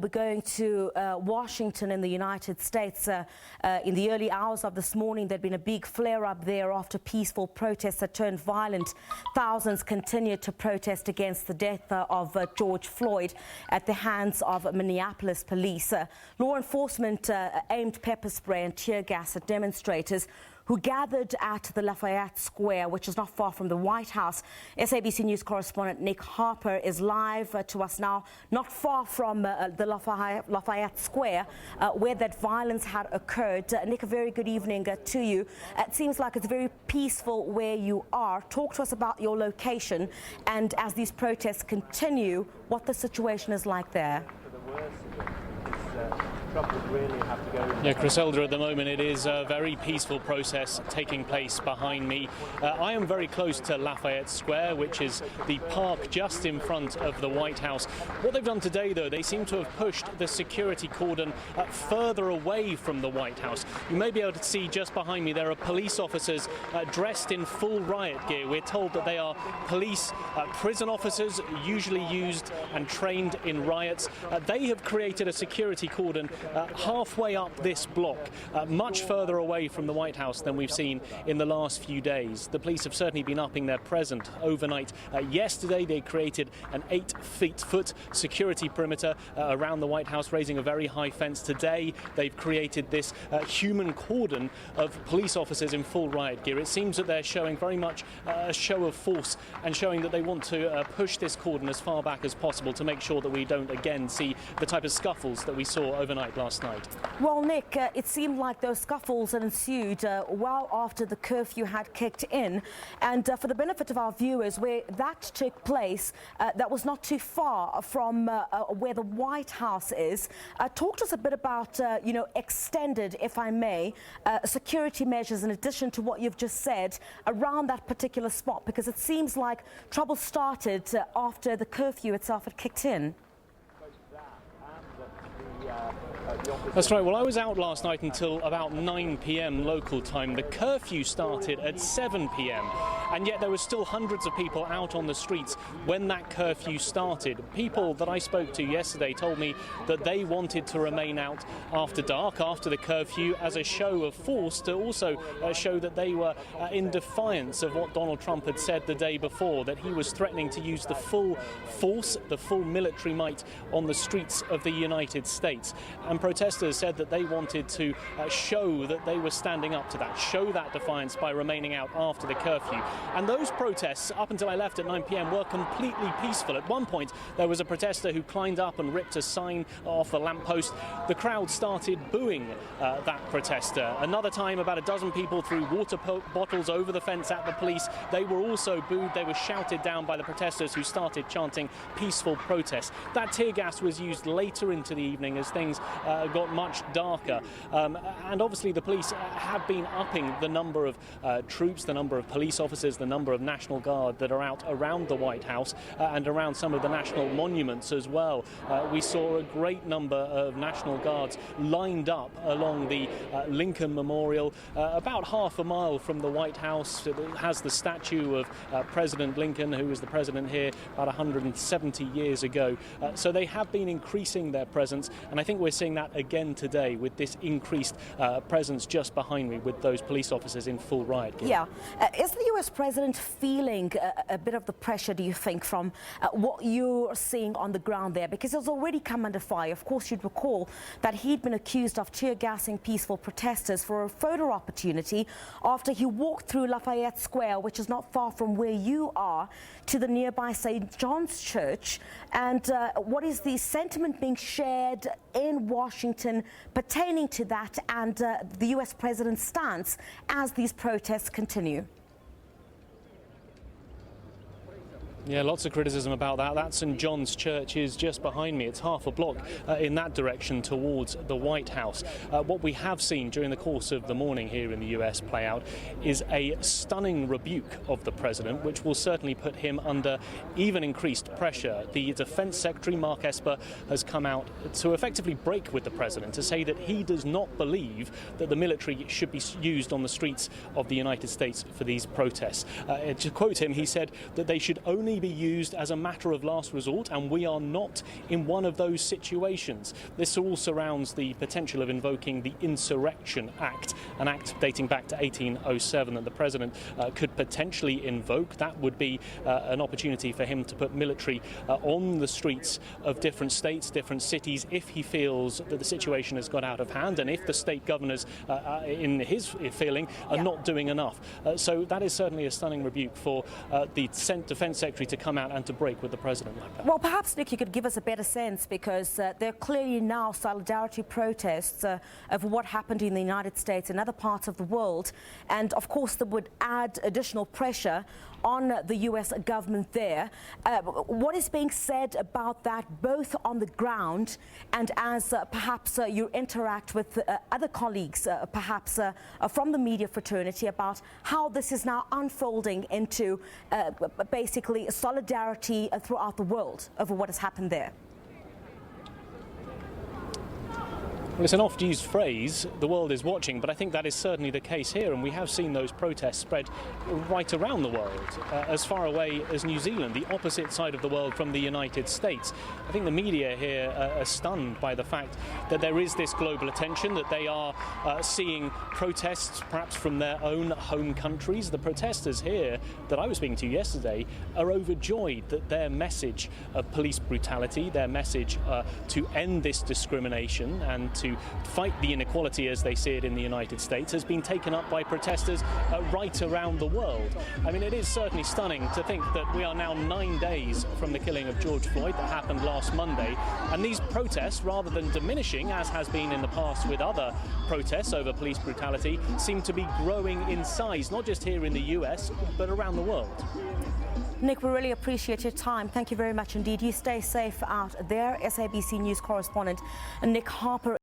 We're going to Washington in the United States. In the early hours of this morning, there'd been a big flare-up there after peaceful protests had turned violent. Thousands continued to protest against the death of George Floyd at the hands of Minneapolis police. Law enforcement aimed pepper spray and tear gas at demonstrators who gathered at the Lafayette Square, which is not far from the White House. SABC News correspondent Harper is live to us now, not far from the Lafayette Square, where that violence had occurred. Nick, a very good evening to you. It seems like it's very peaceful where you are. Talk to us about your location and, as these protests continue, what the situation is like there. Yeah, Griselda, at the moment it is a very peaceful process taking place behind me. I am very close to Lafayette Square, which is the park just in front of the White House. What they've done today, though, they seem to have pushed the security cordon further away from the White House. You may be able to see just behind me there are police officers dressed in full riot gear. We're told that they are police prison officers, usually used and trained in riots. They have created a security cordon halfway up this block, much further away from the White House than we've seen in the last few days. The police have certainly been upping their presence overnight. Yesterday they created an 8-foot security perimeter around the White House, raising a very high fence. Today they've created this human cordon of police officers in full riot gear. It seems that they're showing very much a show of force and showing that they want to push this cordon as far back as possible to make sure that we don't again see the type of scuffles that we saw overnight last night. Well, Nick, it seemed like those scuffles had ensued well after the curfew had kicked in. And for the benefit of our viewers, where that took place, that was not too far from where the White House is. Talk to us a bit about, extended, if I may, security measures in addition to what you've just said around that particular spot, because it seems like trouble started after the curfew itself had kicked in. That's right. Well, I was out last night until about 9 p.m. local time. The curfew started at 7 p.m. and yet there were still hundreds of people out on the streets when that curfew started. People that I spoke to yesterday told me that they wanted to remain out after dark, after the curfew, as a show of force to also show that they were in defiance of what Donald Trump had said the day before, that he was threatening to use the full force, the full military might on the streets of the United States. And protesters said that they wanted to show that they were standing up to that, show that defiance by remaining out after the curfew. And those protests, up until I left at 9 p.m, were completely peaceful. At one point, there was a protester who climbed up and ripped a sign off a lamppost. The crowd started booing that protester. Another time, about a dozen people threw water bottles over the fence at the police. They were also booed. They were shouted down by the protesters, who started chanting peaceful protest. That tear gas was used later into the evening as things got much darker. And obviously the police have been upping the number of troops, the number of police officers, the number of National Guard that are out around the White House and around some of the national monuments as well. We saw a great number of National Guards lined up along the Lincoln Memorial, about half a mile from the White House. It has the statue of President Lincoln, who was the president here about 170 years ago. So they have been increasing their presence, and I think we're seeing that again today with this increased presence just behind me with those police officers in full riot gear. Yeah. Is the US president feeling a bit of the pressure, do you think, from what you're seeing on the ground there? Because it's already come under fire. Of course, you'd recall that he'd been accused of tear gassing peaceful protesters for a photo opportunity after he walked through Lafayette Square, which is not far from where you are, to the nearby St. John's Church. And what is the sentiment being shared in Washington pertaining to that and the US president's stance as these protests continue? Yeah, lots of criticism about that. That St. John's Church is just behind me. It's half a block in that direction towards the White House. What we have seen during the course of the morning here in the US play out is a stunning rebuke of the president, which will certainly put him under even increased pressure. The Defense Secretary, Mark Esper, has come out to effectively break with the president, to say that he does not believe that the military should be used on the streets of the United States for these protests. To quote him, he said that they should only only be used as a matter of last resort, and we are not in one of those situations. This all surrounds the potential of invoking the Insurrection Act, an act dating back to 1807 that the president could potentially invoke. That would be an opportunity for him to put military on the streets of different states, different cities, if he feels that the situation has got out of hand and if the state governors, in his feeling, are not doing enough. So that is certainly a stunning rebuke for the Defense Secretary to come out and to break with the president like that. Well, perhaps, Nick, you could give us a better sense, because there are clearly now solidarity protests of what happened in the United States and other parts of the world. And, of course, that would add additional pressure on the U.S. government there. What is being said about that, both on the ground and as perhaps you interact with other colleagues, perhaps from the media fraternity, about how this is now unfolding into basically solidarity throughout the world over what has happened there? Well, it's an oft-used phrase, the world is watching, but I think that is certainly the case here, and we have seen those protests spread right around the world, as far away as New Zealand, the opposite side of the world from the United States. I think the media here are stunned by the fact that there is this global attention, that they are seeing protests perhaps from their own home countries. The protesters here that I was speaking to yesterday are overjoyed that their message of police brutality, their message to end this discrimination and to fight the inequality as they see it in the United States, has been taken up by protesters right around the world. I mean, it is certainly stunning to think that we are now 9 days from the killing of George Floyd that happened last Monday, and these protests, rather than diminishing, as has been in the past with other protests over police brutality, seem to be growing in size, not just here in the US, but around the world. Nick, we really appreciate your time. Thank you very much indeed. You stay safe out there. SABC News correspondent Nick Harper.